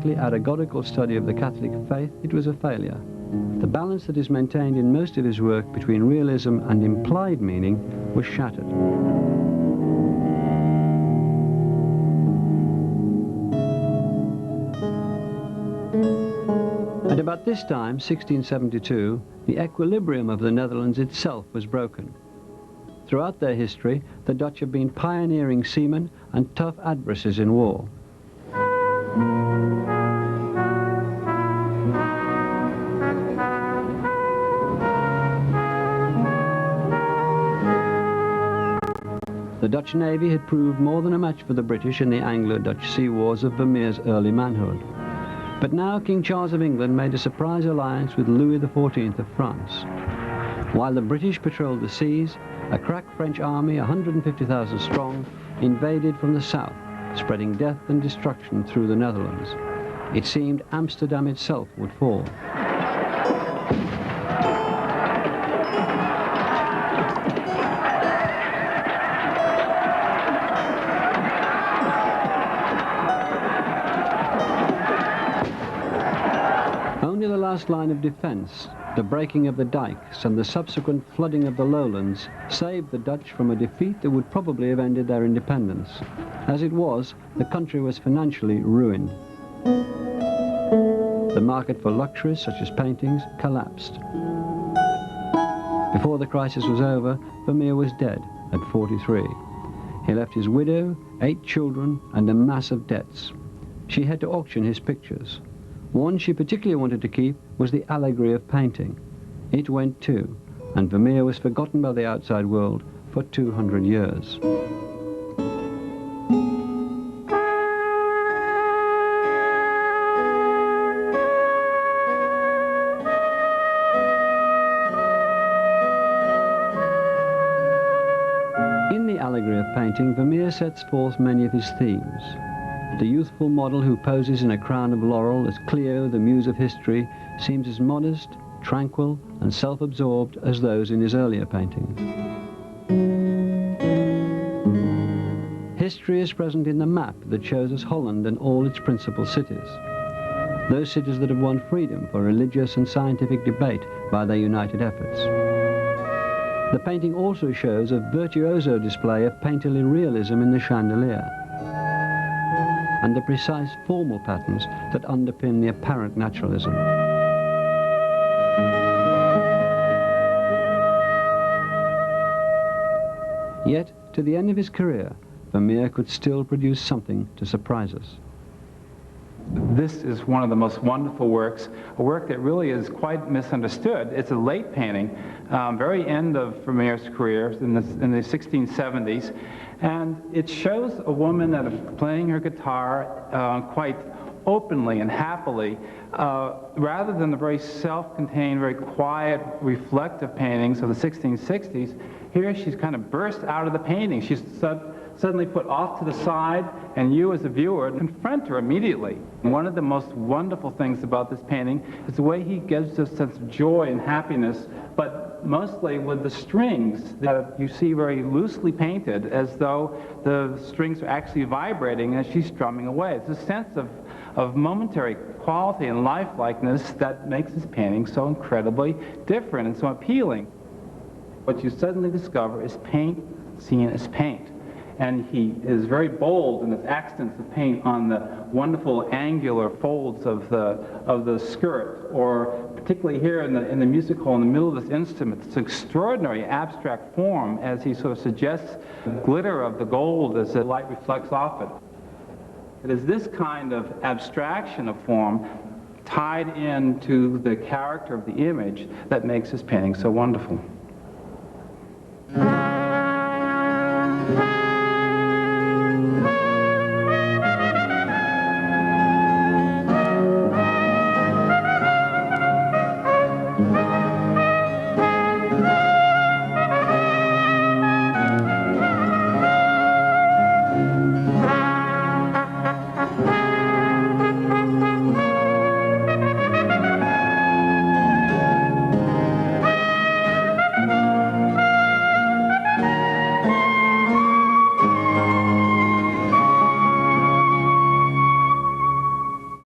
strictly allegorical study of the Catholic faith, it was a failure. The balance that is maintained in most of his work between realism and implied meaning was shattered. At about this time, 1672, the equilibrium of the Netherlands itself was broken. Throughout their history, the Dutch have been pioneering seamen and tough adversaries in war. The Dutch Navy had proved more than a match for the British in the Anglo-Dutch sea wars of Vermeer's early manhood. But now King Charles of England made a surprise alliance with Louis XIV of France. While the British patrolled the seas, a crack French army, 150,000 strong, invaded from the south, spreading death and destruction through the Netherlands. It seemed Amsterdam itself would fall. Only the last line of defense, the breaking of the dikes and the subsequent flooding of the lowlands, saved the Dutch from a defeat that would probably have ended their independence. As it was, the country was financially ruined. The market for luxuries, such as paintings, collapsed. Before the crisis was over, Vermeer was dead at 43. He left his widow, 8 children, and a mass of debts. She had to auction his pictures. One she particularly wanted to keep was the allegory of painting. It went too, and Vermeer was forgotten by the outside world for 200 years. In the allegory of painting, Vermeer sets forth many of his themes. The youthful model who poses in a crown of laurel as Clio, the muse of history, seems as modest, tranquil, and self-absorbed as those in his earlier paintings. History is present in the map that shows us Holland and all its principal cities. Those cities that have won freedom for religious and scientific debate by their united efforts. The painting also shows a virtuoso display of painterly realism in the chandelier, and the precise formal patterns that underpin the apparent naturalism. Yet, to the end of his career, Vermeer could still produce something to surprise us. This is one of the most wonderful works, a work that really is quite misunderstood. It's a late painting, very end of Vermeer's career in the 1670s, and it shows a woman playing her guitar quite openly and happily, rather than the very self-contained, very quiet, reflective paintings of the 1660s. Here she's kind of burst out of the painting. She's suddenly put off to the side, and you as a viewer confront her immediately. One of the most wonderful things about this painting is the way he gives us a sense of joy and happiness, but mostly with the strings that you see very loosely painted, as though the strings are actually vibrating as she's strumming away. It's a sense of momentary quality and lifelikeness that makes this painting so incredibly different and so appealing. What you suddenly discover is paint seen as paint. And he is very bold in his accents of paint on the wonderful angular folds of the skirt, or particularly here in the music hall in the middle of this instrument. It's an extraordinary abstract form as he sort of suggests the glitter of the gold as the light reflects off it. It is this kind of abstraction of form tied into the character of the image that makes this painting so wonderful.